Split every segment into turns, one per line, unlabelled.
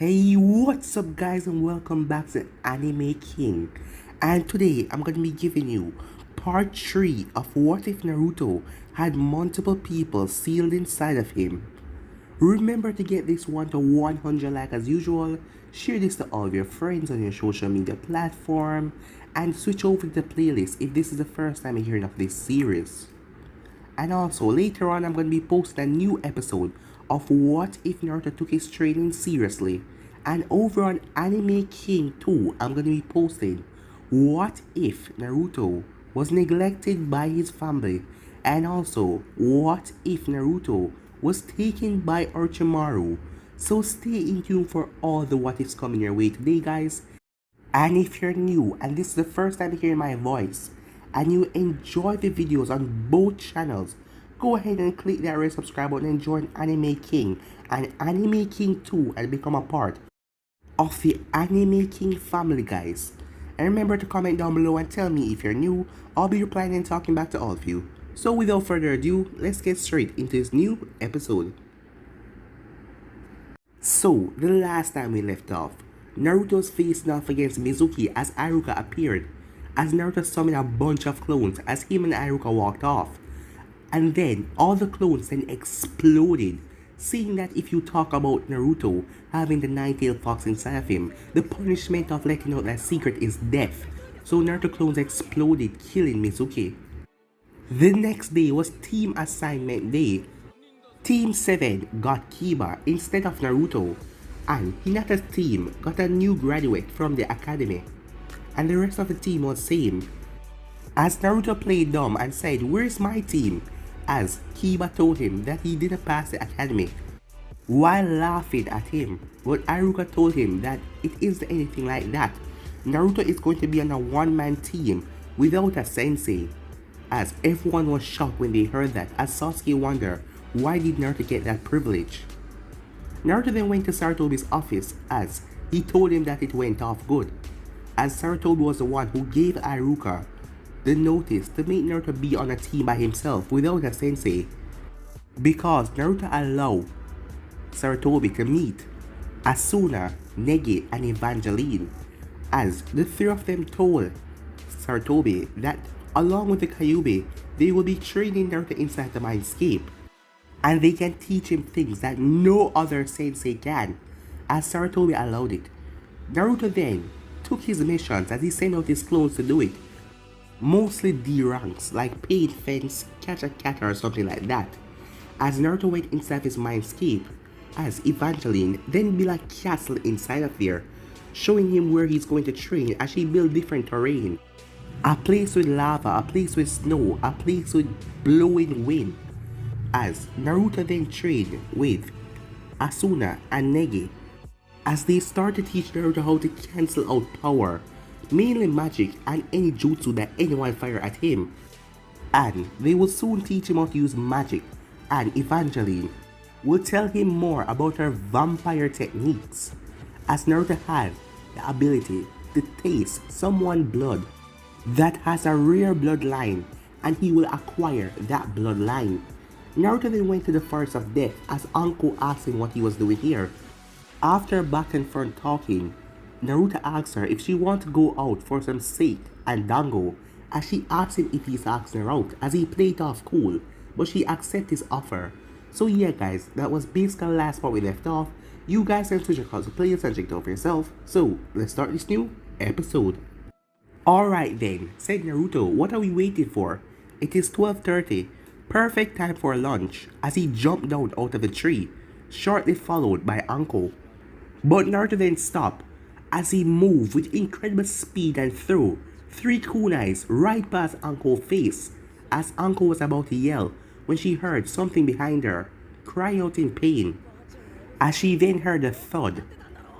Hey, what's up guys and welcome back to Anime King. And today I'm going to be giving you part 3 of what if Naruto had multiple people sealed inside of him. Remember to get this one to 100 like as usual, share this to all of your friends on your social media platform, and switch over to the playlist if this is the first time you're hearing of this series. And also, later on, I'm going to be posting a new episode of What If Naruto Took His Training Seriously. And over on Anime King 2, I'm going to be posting What If Naruto was neglected by his family. And also, What If Naruto was taken by Orochimaru. So stay in tune for all the what ifs coming your way today, guys. And if you're new and this is the first time hearing my voice and you enjoy the videos on both channels, go ahead and click that red subscribe button and join Anime King and Anime King 2 and become a part of the Anime King family, guys. And remember to comment down below and tell me if you're new. I'll be replying and talking back to all of you. So without further ado, let's get straight into this new episode. So, the last time we left off, Naruto's facing off against Mizuki as Iruka appeared, as Naruto summoned a bunch of clones as him and Iruka walked off. And then, all the clones then exploded, seeing that if you talk about Naruto having the nine-tailed fox inside of him, the punishment of letting out that secret is death. So Naruto clones exploded, killing Mizuki. The next day was team assignment day. Team 7 got Kiba instead of Naruto, and Hinata's team got a new graduate from the academy, and the rest of the team was same. As Naruto played dumb and said, "Where's my team?" as Kiba told him that he didn't pass the academy, while laughing at him, but Iruka told him that it isn't anything like that. Naruto is going to be on a one-man team without a sensei, as everyone was shocked when they heard that, as Sasuke wondered why did Naruto get that privilege. Naruto then went to Sarutobi's office as he told him that it went off good, as Sarutobi was the one who gave Iruka the notice to make Naruto be on a team by himself without a sensei, because Naruto allowed Sarutobi to meet Asuna, Negi, and Evangeline, as the three of them told Sarutobi that along with the Kyuubi, they will be training Naruto inside the Mindscape, and they can teach him things that no other sensei can, as Sarutobi allowed it. Naruto then took his missions as he sent out his clones to do it, mostly D ranks like paint fence, catch a cat or something like that, as Naruto went inside his Mindscape, as Evangeline then built a castle inside of there, showing him where he's going to train as she built different terrain. A place with lava, a place with snow, a place with blowing wind, as Naruto then trained with Asuna and Negi, as they start to teach Naruto how to cancel out power, mainly magic and any jutsu that anyone fire at him, and they will soon teach him how to use magic, and Evangeline will tell him more about her vampire techniques, as Naruto has the ability to taste someone's blood that has a rare bloodline, and he will acquire that bloodline. Naruto then went to the Forest of Death as Anko asked him what he was doing here. After back and front talking, Naruto asked her if she wants to go out for some sake and dango, as she asked him if he's asking her out, as he played off cool, but she accepted his offer. So yeah guys, that was basically the last part we left off. You guys can switch across the players and check it out for yourself. So let's start this new episode. Alright then, said Naruto, what are we waiting for? It is 12:30. Perfect time for lunch, as he jumped down out of the tree, shortly followed by Anko. But Naruto then stopped, as he moved with incredible speed and threw 3 kunais right past Anko's face, as Anko was about to yell when she heard something behind her, cry out in pain, as she then heard a thud,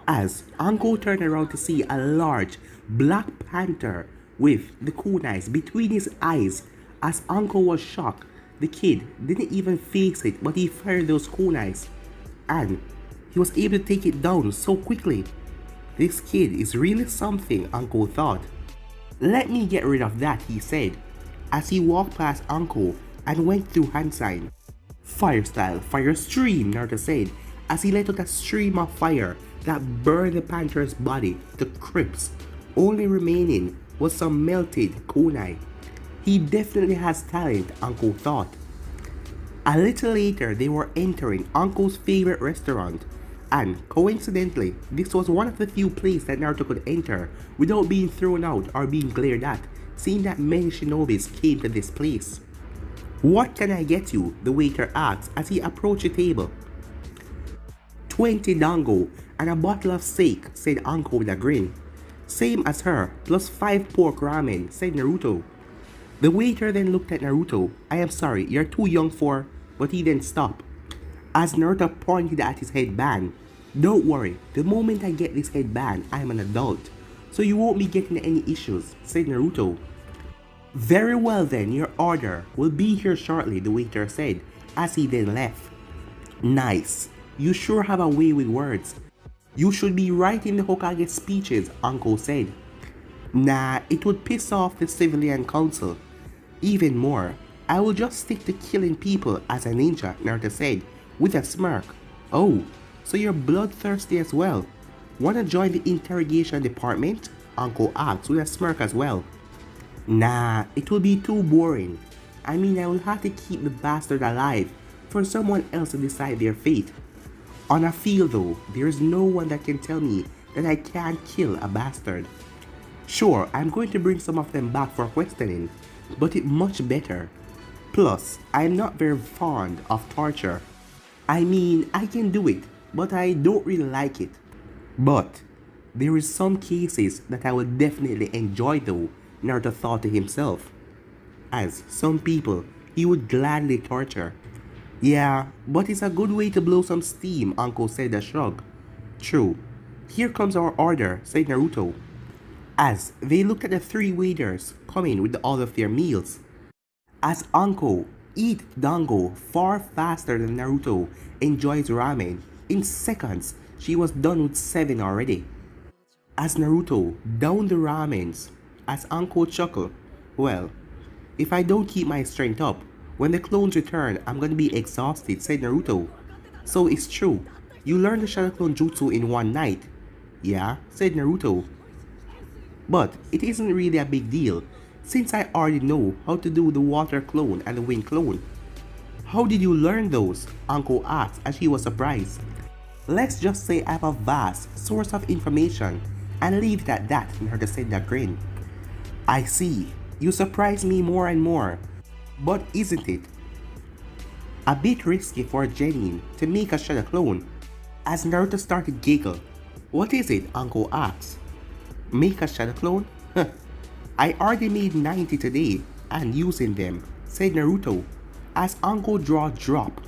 as Anko turned around to see a large black panther with the kunais between his eyes. As Anko was shocked, the kid didn't even face it, but he fired those kunais, and he was able to take it down so quickly. This kid is really something, Anko thought. Let me get rid of that, he said, as he walked past Anko and went through hand sign. Fire style, fire stream, Naruto said, as he let out a stream of fire that burned the panther's body to crisp. Only remaining was some melted kunai. He definitely has talent, Anko thought. A little later, they were entering Anko's favorite restaurant, and coincidentally, this was one of the few places that Naruto could enter without being thrown out or being glared at, seeing that many shinobis came to this place. "What can I get you?" the waiter asked as he approached the table. 20 dango and a bottle of sake, said Anko with a grin. "Same as her, plus 5 pork ramen," said Naruto. The waiter then looked at Naruto. "I am sorry, you're too young for," but he then stopped. As Naruto pointed at his headband, "Don't worry, the moment I get this headband, I am an adult, so you won't be getting any issues," said Naruto. "Very well then, your order will be here shortly," the waiter said, as he then left. "Nice, you sure have a way with words. You should be writing the Hokage speeches," Anko said. "Nah, it would piss off the civilian council. Even more, I will just stick to killing people as a ninja," Naruto said, with a smirk. "Oh, so you're bloodthirsty as well. Wanna join the interrogation department?" Anko asked with a smirk as well. "Nah, it will be too boring. I mean, I will have to keep the bastard alive for someone else to decide their fate. On a field though, there is no one that can tell me that I can't kill a bastard. Sure, I'm going to bring some of them back for questioning, but it's much better. Plus, I'm not very fond of torture. I mean, I can do it, but I don't really like it. But there is some cases that I would definitely enjoy though," Naruto thought to himself. As some people, he would gladly torture. "Yeah, but it's a good way to blow some steam," Anko said a shrug. "True. Here comes our order," said Naruto, as they looked at the 3 waiters coming with all of their meals. As Anko eat dango far faster than Naruto enjoys ramen, in seconds she was done with 7 already. As Naruto downed the ramens, as Anko chuckled, "Well, if I don't keep my strength up, when the clones return, I'm gonna be exhausted," said Naruto. "So it's true, you learned the Shadow Clone Jutsu in one night?" "Yeah," said Naruto. "But it isn't really a big deal, since I already know how to do the water clone and the wind clone." "How did you learn those?" Anko asked as he was surprised. "Let's just say I have a vast source of information and leave it at that," Naruto said with a grin. "I see, you surprise me more and more. But isn't it a bit risky for a genin to make a shadow clone?" As Naruto started to giggle. "What is it?" Anko asked. "Make a shadow clone? Huh. I already made 90 today and using them," said Naruto, as Anko jaw dropped.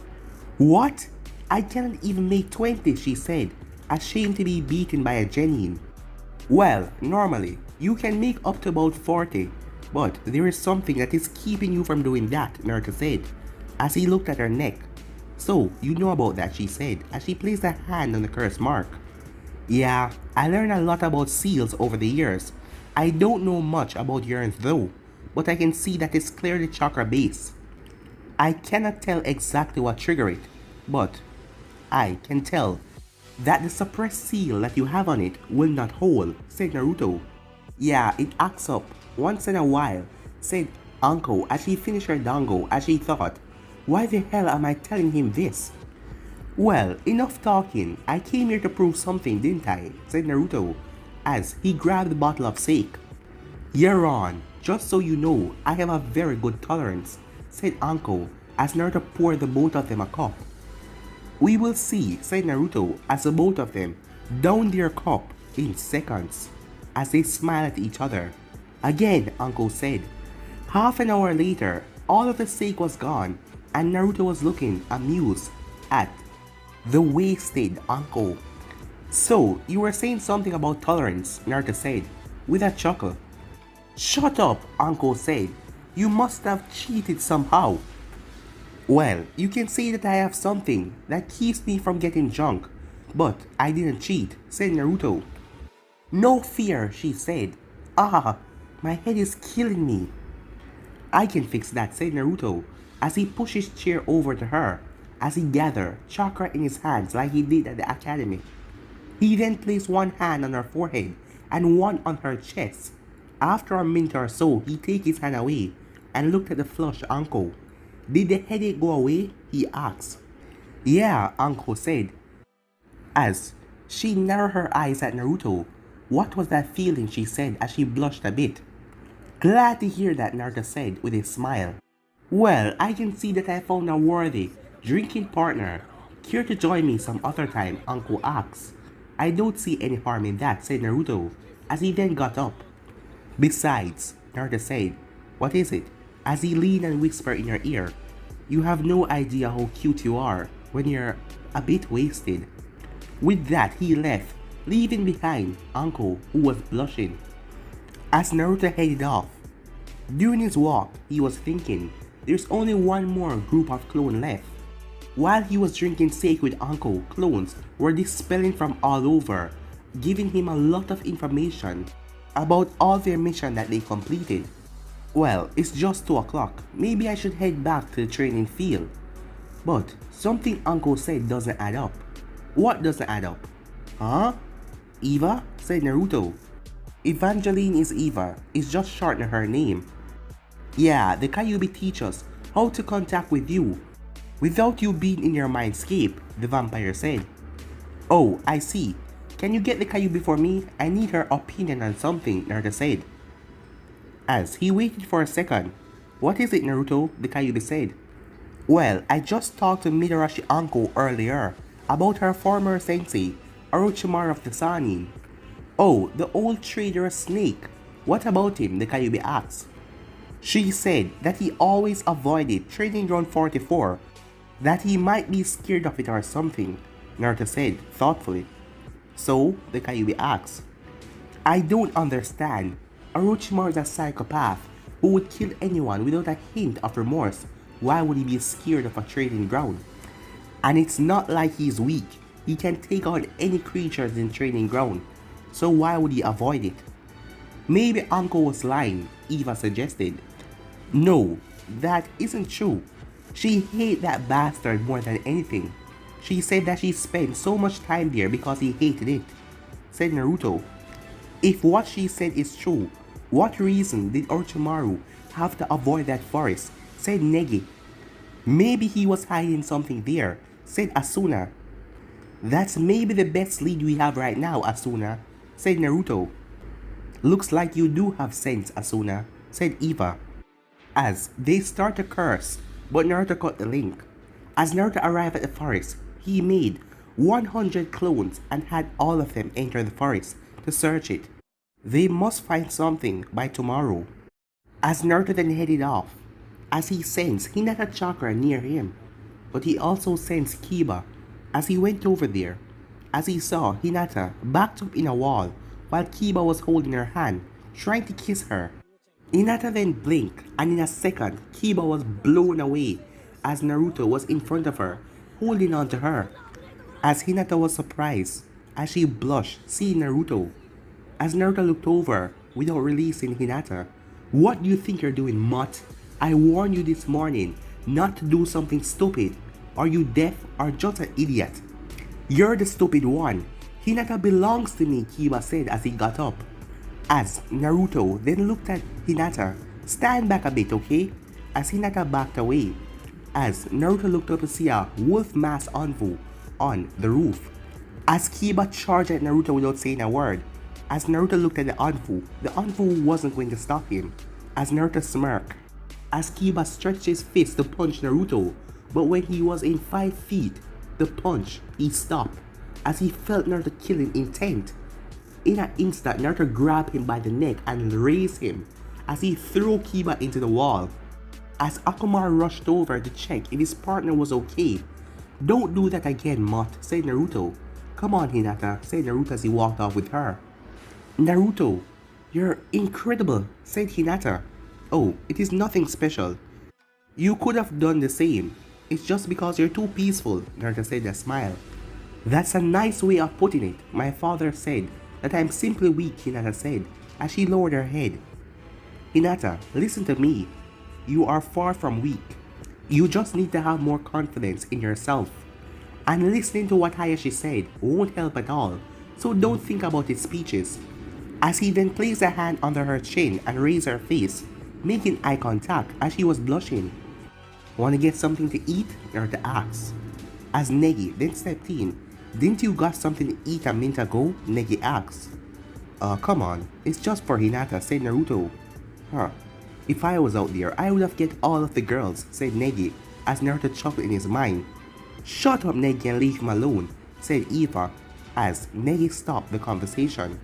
"What? I cannot even make 20, she said, ashamed to be beaten by a genin. "Well, normally, you can make up to about 40, but there is something that is keeping you from doing that," Naruto said, as he looked at her neck. "So, you know about that," she said, as she placed a hand on the curse mark. "Yeah, I learned a lot about seals over the years. I don't know much about urns though, but I can see that it's clearly chakra based. I cannot tell exactly what triggered it, but I can tell that the suppressed seal that you have on it will not hold," said Naruto. "Yeah, it acts up once in a while," said Anko as she finished her dango, as she thought, "Why the hell am I telling him this?" "Well, enough talking. I came here to prove something, didn't I?" said Naruto, as he grabbed the bottle of sake. "You're on. Just so you know, I have a very good tolerance," said Anko, as Naruto poured the both of them a cup. "We will see," said Naruto, as the both of them downed their cup in seconds, as they smiled at each other. "Again," Anko said. Half an hour later, all of the sake was gone, and Naruto was looking amused at the wasted Anko. "So, you were saying something about tolerance," Naruto said, with a chuckle. "Shut up," Anko said. "You must have cheated somehow." "Well, you can say that I have something that keeps me from getting drunk, but I didn't cheat," said Naruto. "No fear," she said. "Ah, my head is killing me." "I can fix that," said Naruto, as he pushed his chair over to her, as he gathered chakra in his hands like he did at the academy. He then placed one hand on her forehead and one on her chest. After a minute or so, he took his hand away and looked at the flushed Anko. Did the headache go away? He asked. Yeah, Anko said, as she narrowed her eyes at Naruto. What was that feeling, she said as she blushed a bit. Glad to hear that, Naruto said with a smile. Well, I can see that I found a worthy drinking partner. Care to join me some other time? Anko asked. I don't see any harm in that, said Naruto, as he then got up. Besides, Naruto said, what is it? As he leaned and whispered in her ear, you have no idea how cute you are when you're a bit wasted. With that, he left, leaving behind Anko, who was blushing. As Naruto headed off, during his walk, he was thinking, there's only one more group of clones left. While he was drinking sake with Anko, clones were dispelling from all over, giving him a lot of information about all their mission that they completed. Well, it's just 2 o'clock, maybe I should head back to the training field. But something Anko said doesn't add up. What doesn't add up? Huh? Eva? Said Naruto. Evangeline is Eva, it's just shortening her name. Yeah, the Kyuubi teach us how to contact with you without you being in your mindscape, the vampire said. Oh, I see. Can you get the Kyuubi for me? I need her opinion on something, Naruto said. As he waited for a second. What is it, Naruto? The Kyuubi said. Well, I just talked to Midarashi Anko earlier about her former sensei, Orochimaru of the Sanin. Oh, the old traitorous snake. What about him? The Kyuubi asked. She said that he always avoided Training Ground 44, that he might be scared of it or something, Naruto said thoughtfully. So, the Kyuubi asked. I don't understand. Orochimaru is a psychopath who would kill anyone without a hint of remorse. Why would he be scared of a training ground? And it's not like he's weak. He can take on any creatures in training ground. So why would he avoid it? Maybe Anko was lying, Eva suggested. No, that isn't true. She hated that bastard more than anything. She said that she spent so much time there because he hated it, said Naruto. If what she said is true, what reason did Orochimaru have to avoid that forest, said Negi. Maybe he was hiding something there, said Asuna. That's maybe the best lead we have right now, Asuna, said Naruto. Looks like you do have sense, Asuna, said Eva. As they start to curse, but Naruto cut the link. As Naruto arrived at the forest, he made 100 clones and had all of them enter the forest to search it. They must find something by tomorrow. As Naruto then headed off, as he sensed Hinata chakra near him, but he also sensed Kiba as he went over there, as he saw Hinata backed up in a wall while Kiba was holding her hand, trying to kiss her. Hinata then blinked, and in a second, Kiba was blown away as Naruto was in front of her, holding on to her. As Hinata was surprised, as she blushed seeing Naruto. As Naruto looked over without releasing Hinata. What do you think you're doing, mutt? I warned you this morning not to do something stupid. Are you deaf or just an idiot? You're the stupid one. Hinata belongs to me, Kiba said as he got up. As Naruto then looked at Hinata. Stand back a bit, okay? As Hinata backed away. As Naruto looked up to see a wolf mask Anko on the roof. As Kiba charged at Naruto without saying a word. As Naruto looked at the Anko wasn't going to stop him. As Naruto smirked. As Kiba stretched his fist to punch Naruto, but when he was in 5 feet, the punch, he stopped, as he felt Naruto killing intent. In an instant, Naruto grabbed him by the neck and raised him, as he threw Kiba into the wall. As Akamaru rushed over to check if his partner was okay. Don't do that again, mutt, said Naruto. Come on, Hinata, said Naruto as he walked off with her. Naruto, you're incredible, said Hinata. Oh, it is nothing special. You could have done the same. It's just because you're too peaceful, Naruto said with a smile. That's a nice way of putting it. My father said that I'm simply weak, Hinata said, as she lowered her head. Hinata, listen to me. You are far from weak. You just need to have more confidence in yourself. And listening to what Hayashi said won't help at all. so don't think about his speeches. As he then placed a hand under her chin and raised her face, making eye contact as she was blushing. "Wanna get something to eat?" Naruto asked. As Negi then stepped in, "Didn't you got something to eat a minute ago?" Negi asked. Come on, it's just for Hinata," said Naruto. "Huh. If I was out there, I would have get all of the girls," said Negi, as Naruto chuckled in his mind. "Shut up, Negi, and leave him alone," said Eva, as Negi stopped the conversation.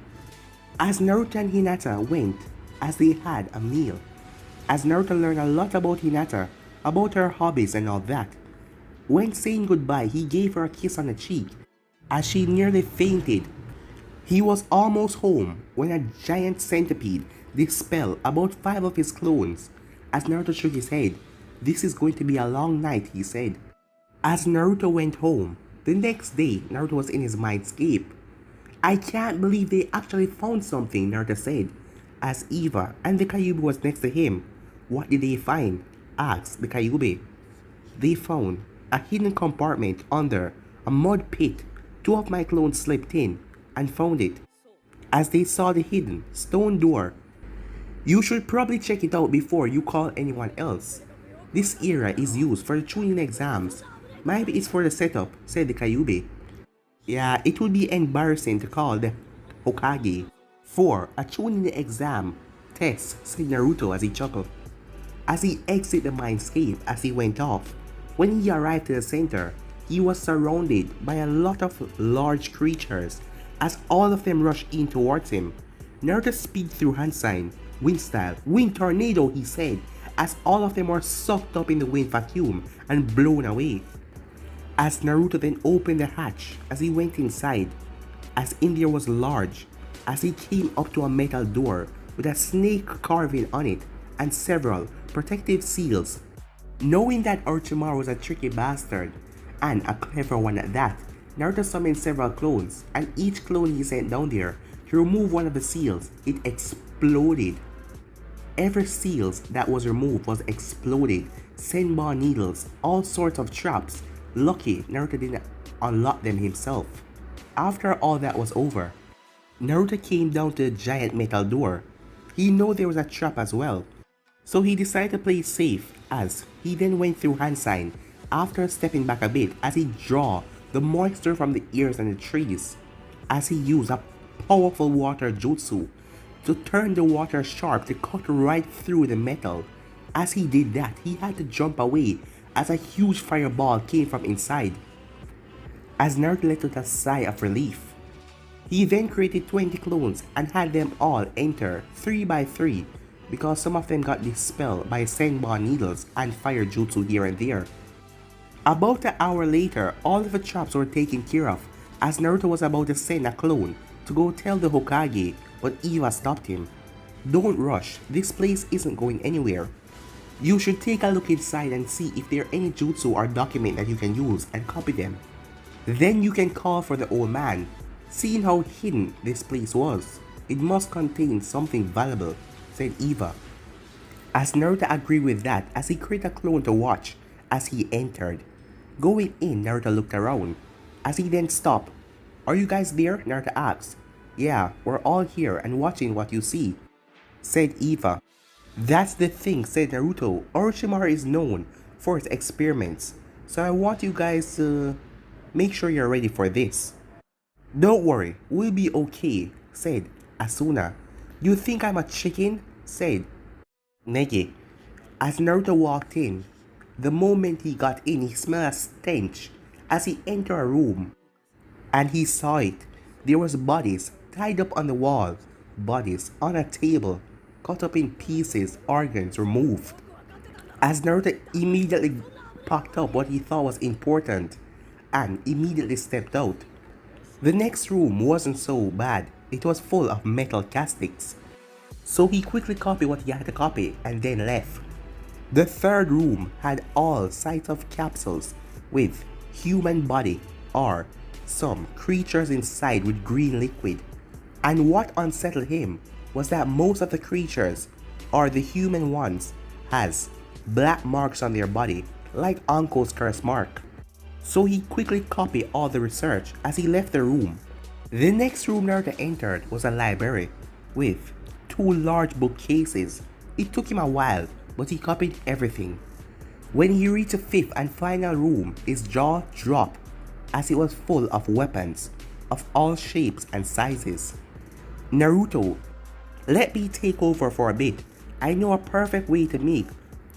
As Naruto and Hinata went, as they had a meal. As Naruto learned a lot about Hinata, about her hobbies and all that. When saying goodbye, he gave her a kiss on the cheek, as she nearly fainted. He was almost home when a giant centipede dispelled about 5 of his clones. As Naruto shook his head, "This is going to be a long night," he said. As Naruto went home, the next day Naruto was in his mindscape. "I can't believe they actually found something," Naruto said, as Eva and the Kyuubi was next to him. "What did they find?" asked the Kyuubi. "They found a hidden compartment under a mud pit. 2 of my clones slipped in and found it." As they saw the hidden stone door, "You should probably check it out before you call anyone else. This era is used for the Chunin exams. Maybe it's for the setup," said the Kyuubi. "Yeah, it would be embarrassing to call the Hokage for a Chunin exam test," said Naruto as he chuckled. As he exited the mindscape as he went off, when he arrived to the center, he was surrounded by a lot of large creatures, as all of them rushed in towards him. Naruto speed through hand sign, "Wind style, wind tornado," he said, as all of them were sucked up in the wind vacuum and blown away. As Naruto then opened the hatch as he went inside, as in there was large, as he came up to a metal door with a snake carving on it and several protective seals. Knowing that Orochimaru was a tricky bastard, and a clever one at that, Naruto summoned several clones, and each clone he sent down there to remove one of the seals, it exploded. Every seal that was removed was exploded, senbon needles, all sorts of traps. Lucky Naruto didn't unlock them himself. After all that was over, Naruto came down to the giant metal door. He knew there was a trap as well, so he decided to play it safe, as he then went through hand sign after stepping back a bit as he draw the moisture from the ears and the trees, as he used a powerful water jutsu to turn the water sharp to cut right through the metal. As he did that, he had to jump away as a huge fireball came from inside. As Naruto let out a sigh of relief, he then created 20 clones and had them all enter 3 by 3 because some of them got dispelled by senbon needles and fire jutsu here and there. About an hour later, all of the traps were taken care of as Naruto was about to send a clone to go tell the Hokage, but Eva stopped him. "Don't rush, this place isn't going anywhere. You should take a look inside and see if there are any jutsu or document that you can use and copy them. Then you can call for the old man. Seeing how hidden this place was, it must contain something valuable," said Eva. As Naruto agreed with that as he created a clone to watch as he entered. Going in, Naruto looked around as he then stopped. "Are you guys there?" Naruto asked. "Yeah, we're all here and watching what you see," said Eva. "That's the thing," said Naruto. "Orochimaru is known for his experiments, so I want you guys to make sure you're ready for this." "Don't worry, we'll be okay," said Asuna. "You think I'm a chicken?" said Negi. As Naruto walked in, the moment he got in, he smelled a stench as he entered a room, and he saw it. There was bodies tied up on the wall, bodies on a table, cut up in pieces, organs removed. As Naruto immediately packed up what he thought was important and immediately stepped out. The next room wasn't so bad. It was full of metal castigs, so he quickly copied what he had to copy and then left. The third room had all sides of capsules with human body or some creatures inside with green liquid. And what unsettled him was that most of the creatures, or the human ones, has black marks on their body like Anko's curse mark. So he quickly copied all the research as he left the room. The next room Naruto entered was a library with two large bookcases. It took him a while, but he copied everything. When he reached the fifth and final room, his jaw dropped as it was full of weapons of all shapes and sizes. Naruto, let me take over for a bit. I know a perfect way to make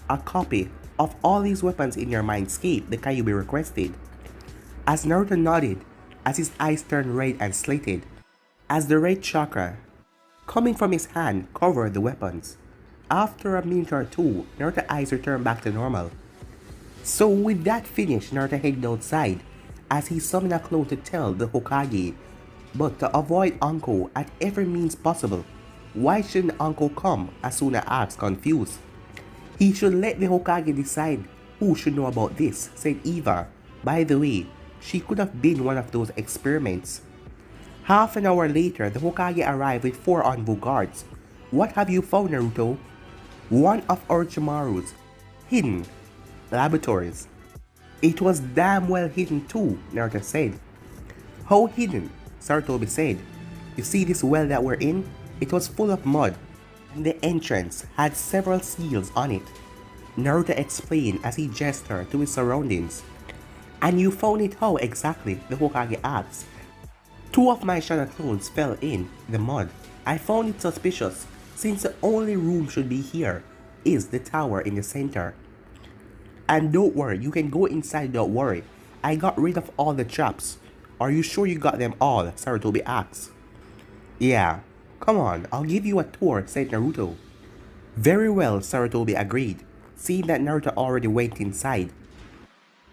a copy of all these weapons in your mindscape, the Kyuubi requested. As Naruto nodded, as his eyes turned red and slitted, as the red chakra coming from his hand covered the weapons. After a minute or two, Naruto's eyes returned back to normal. So with that finished, Naruto headed outside as he summoned a clone to tell the Hokage, but to avoid Anko at every means possible. Why shouldn't Anko come? Asuna asked, confused. He should let the Hokage decide who should know about this, said Eva. By the way, she could have been one of those experiments. Half an hour later, the Hokage arrived with 4 envoy guards. What have you found, Naruto? One of Orochimaru's hidden laboratories. It was damn well hidden too, Naruto said. How hidden? Sarutobi said. You see this well that we're in? It was full of mud, and the entrance had several seals on it. Naruto explained as he gestured to his surroundings. And you found it how exactly? The Hokage asked. 2 of my shadow clones fell in the mud. I found it suspicious, since the only room should be here is the tower in the center. And don't worry, you can go inside, don't worry. I got rid of all the traps. Are you sure you got them all? Sarutobi asked. Yeah, come on, I'll give you a tour, said Naruto. Very well, Sarutobi agreed, seeing that Naruto already went inside.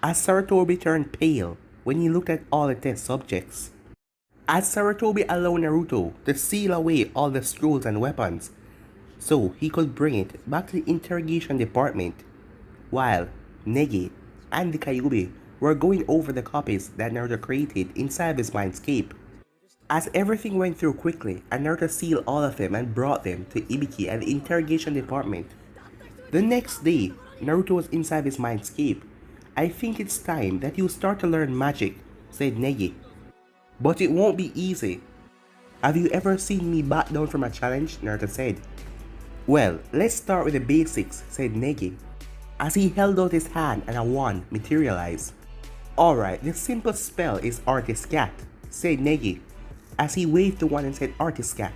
As Sarutobi turned pale when he looked at all the test subjects. As Sarutobi allowed Naruto to seal away all the scrolls and weapons, so he could bring it back to the interrogation department, while Neji and the Kyuubi were going over the copies that Naruto created inside his mindscape. As everything went through quickly, and Naruto sealed all of them and brought them to Ibiki and the interrogation department. The next day, Naruto was inside his mindscape. I think it's time that you start to learn magic, said Neji. But it won't be easy. Have you ever seen me back down from a challenge? Naruto said. Well, let's start with the basics, said Neji, as he held out his hand and a wand materialized. Alright, the simple spell is Artiscat, said Neji, as he waved the wand and said Artiscat,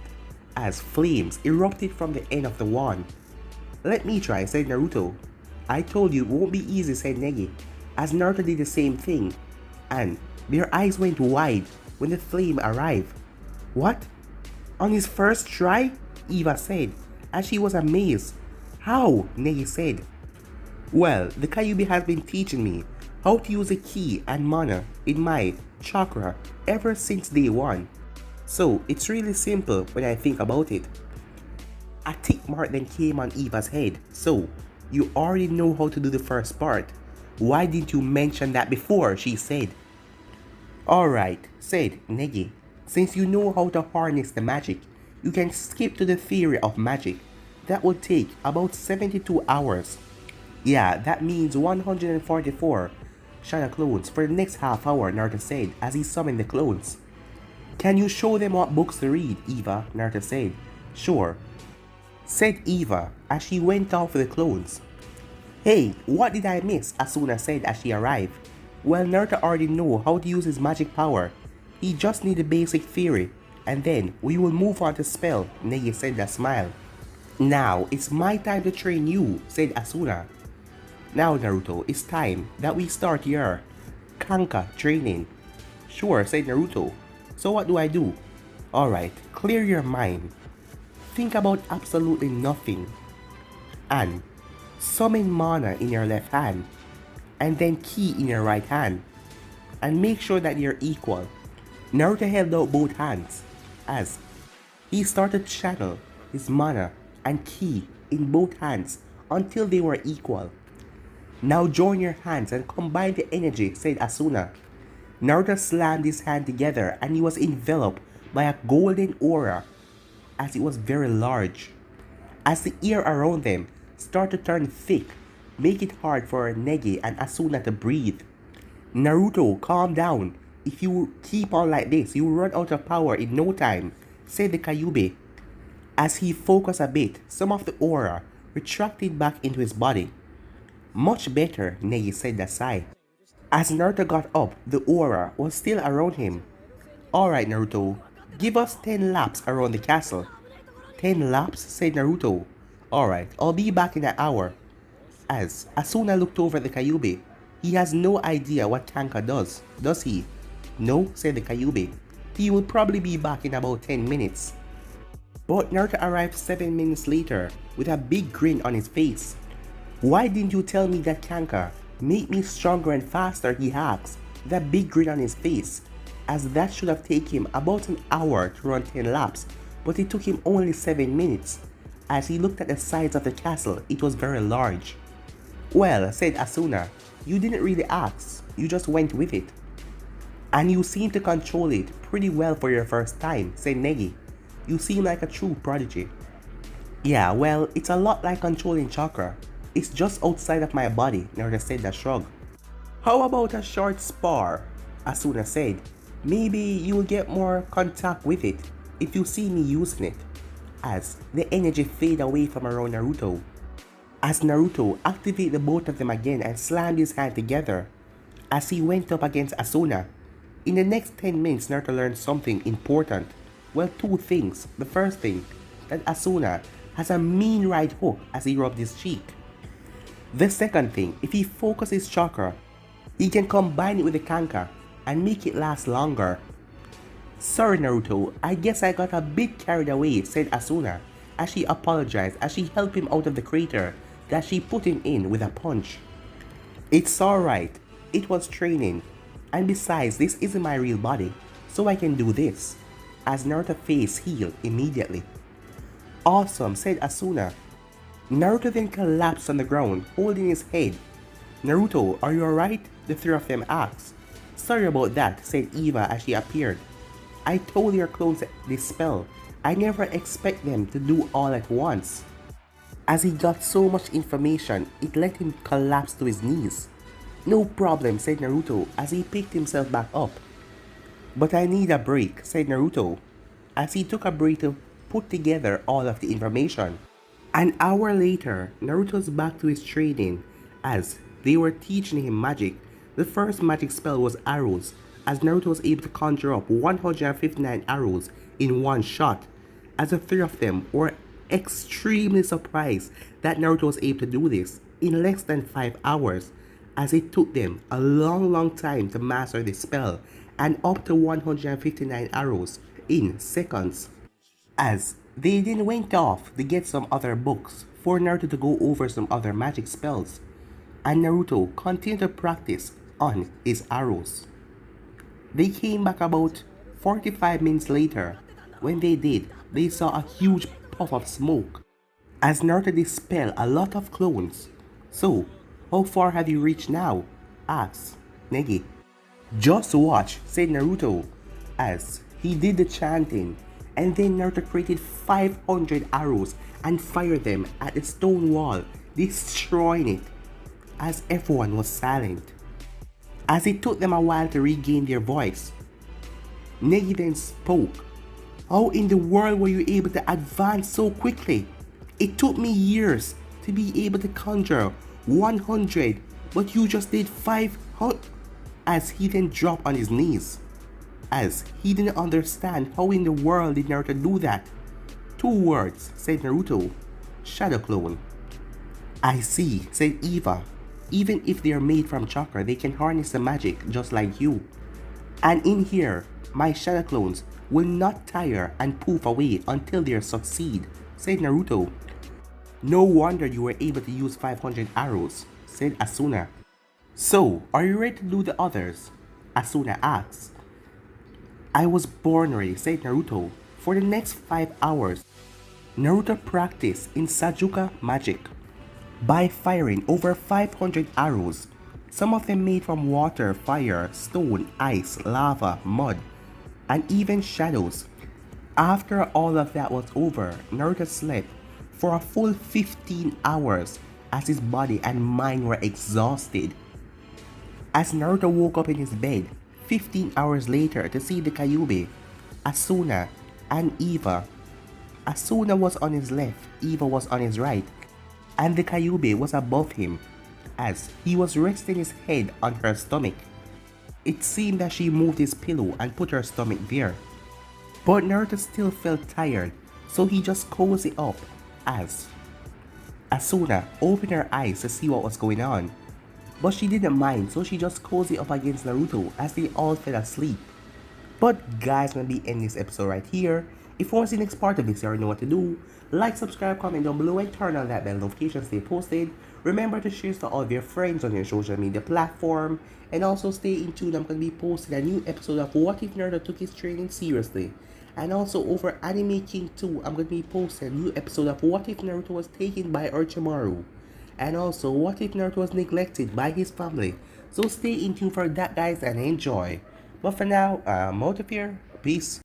as flames erupted from the end of the wand. Let me try, said Naruto. I told you it won't be easy, said Neji, as Naruto did the same thing, and their eyes went wide when the flame arrived. What? On his first try? Eva said, as she was amazed. How? Neji said. Well, the Kyuubi has been teaching me how to use a ki and mana in my chakra ever since day 1. So it's really simple when I think about it. A tick mark then came on Eva's head. So, you already know how to do the first part. Why didn't you mention that before? She said. Alright, said Neji. Since you know how to harness the magic, you can skip to the theory of magic. That would take about 72 hours. Yeah, that means 144 shadow clones for the next half hour, Naruto said as he summoned the clones. Can you show them what books to read, Eva? Naruto said. Sure, said Eva as she went off with the clones. Hey, what did I miss? Asuna said as she arrived. Well, Naruto already know how to use his magic power. He just need the basic theory, and then we will move on to spell, Neji said with a smile. Now, it's my time to train you, said Asuna. Now Naruto, it's time that we start your Kanka training. Sure, said Naruto. So what do I do? Alright, clear your mind. Think about absolutely nothing. And summon mana in your left hand. And then ki in your right hand. And make sure that you're equal. Naruto held out both hands as he started to channel his mana and ki in both hands until they were equal. Now join your hands and combine the energy, said Asuna. Naruto slammed his hand together and he was enveloped by a golden aura as it was very large. As the air around them started to turn thick, make it hard for Neji and Asuna to breathe. Naruto, calm down. If you keep on like this, you will run out of power in no time, said the Kyuubi. As he focused a bit, some of the aura retracted back into his body. Much better, Negi said aside. As Naruto got up, the aura was still around him. Alright Naruto, give us 10 laps around the castle. 10 laps? Said Naruto. Alright, I'll be back in an hour. As Asuna looked over at the Kyuubi, he has no idea what Kanka does he? No, said the Kyuubi. He will probably be back in about 10 minutes. But Naruto arrived 7 minutes later with a big grin on his face. Why didn't you tell me that Kanka made me stronger and faster, he asks, with a big grin on his face, as that should have taken him about an hour to run 10 laps, but it took him only 7 minutes. As he looked at the sides of the castle, it was very large. Well, said Asuna, you didn't really ask, you just went with it. And you seem to control it pretty well for your first time, said Negi. You seem like a true prodigy. Yeah, well, it's a lot like controlling chakra. It's just outside of my body, Naruto said that shrug. How about a short spar? Asuna said. Maybe you'll get more contact with it if you see me using it. As the energy faded away from around Naruto. As Naruto activated the both of them again and slammed his hand together. As he went up against Asuna. In the next 10 minutes, Naruto learned something important. Well, two things. The first thing, that Asuna has a mean right hook as he rubbed his cheek. The second thing, if he focuses chakra, he can combine it with the Kanka and make it last longer. Sorry Naruto, I guess I got a bit carried away, said Asuna, as she apologized as she helped him out of the crater that she put him in with a punch. It's alright, it was training, and besides this isn't my real body, so I can do this, as Naruto's face healed immediately. Awesome, said Asuna. Naruto then collapsed on the ground, holding his head. Naruto, are you alright? The three of them asked. Sorry about that, said Eva as she appeared. I told your clones this spell. I never expect them to do all at once. As he got so much information, it let him collapse to his knees. No problem, said Naruto as he picked himself back up. But I need a break, said Naruto, as he took a break to put together all of the information. An hour later, Naruto's back to his training as they were teaching him magic. The first magic spell was arrows, as Naruto was able to conjure up 159 arrows in one shot, as the three of them were extremely surprised that Naruto was able to do this in less than 5 hours, as it took them a long time to master this spell and up to 159 arrows in seconds. As they then went off to get some other books for Naruto to go over some other magic spells, and Naruto continued to practice on his arrows. They came back about 45 minutes later. When they did, they saw a huge puff of smoke, as Naruto dispelled a lot of clones. So, how far have you reached now? Asked Negi. Just watch, said Naruto, as he did the chanting, and then Naruto created 500 arrows and fired them at the stone wall, destroying it, as everyone was silent. As it took them a while to regain their voice, Negi then spoke. How in the world were you able to advance so quickly? It took me years to be able to conjure 100, but you just did 500. As he then dropped on his knees, as he didn't understand how in the world did Naruto do that. 2 words, said Naruto. Shadow clone. I see, said Eva. Even if they are made from chakra, they can harness the magic just like you. And in here, my shadow clones will not tire and poof away until they succeed, said Naruto. No wonder you were able to use 500 arrows, said Asuna. So, are you ready to do the others? Asuna asked. I was born ready, said Naruto. For the next 5 hours, Naruto practiced in Sajuka magic by firing over 500 arrows, some of them made from water, fire, stone, ice, lava, mud, and even shadows. After all of that was over, Naruto slept for a full 15 hours as his body and mind were exhausted. As Naruto woke up in his bed, 15 hours later to see the Kyuubi, Asuna, and Eva. Asuna was on his left, Eva was on his right, and the Kyuubi was above him, as he was resting his head on her stomach. It seemed that she moved his pillow and put her stomach there. But Naruto still felt tired, so he just cozy up as Asuna opened her eyes to see what was going on. But she didn't mind, so she just cozy up against Naruto as they all fell asleep. But guys, I'm gonna be ending this episode right here. If you want to see the next part of this, you already know what to do. Like, subscribe, comment down below, and turn on that bell notification to stay posted. Remember to share to all of your friends on your social media platform. And also stay in tune, I'm going to be posting a new episode of What If Naruto Took His Training Seriously. And also over Anime King 2, I'm going to be posting a new episode of What If Naruto Was Taken by Orochimaru. And also, what if Naruto was neglected by his family? So stay in tune for that, guys, and enjoy. But for now, I'm out of here. Peace.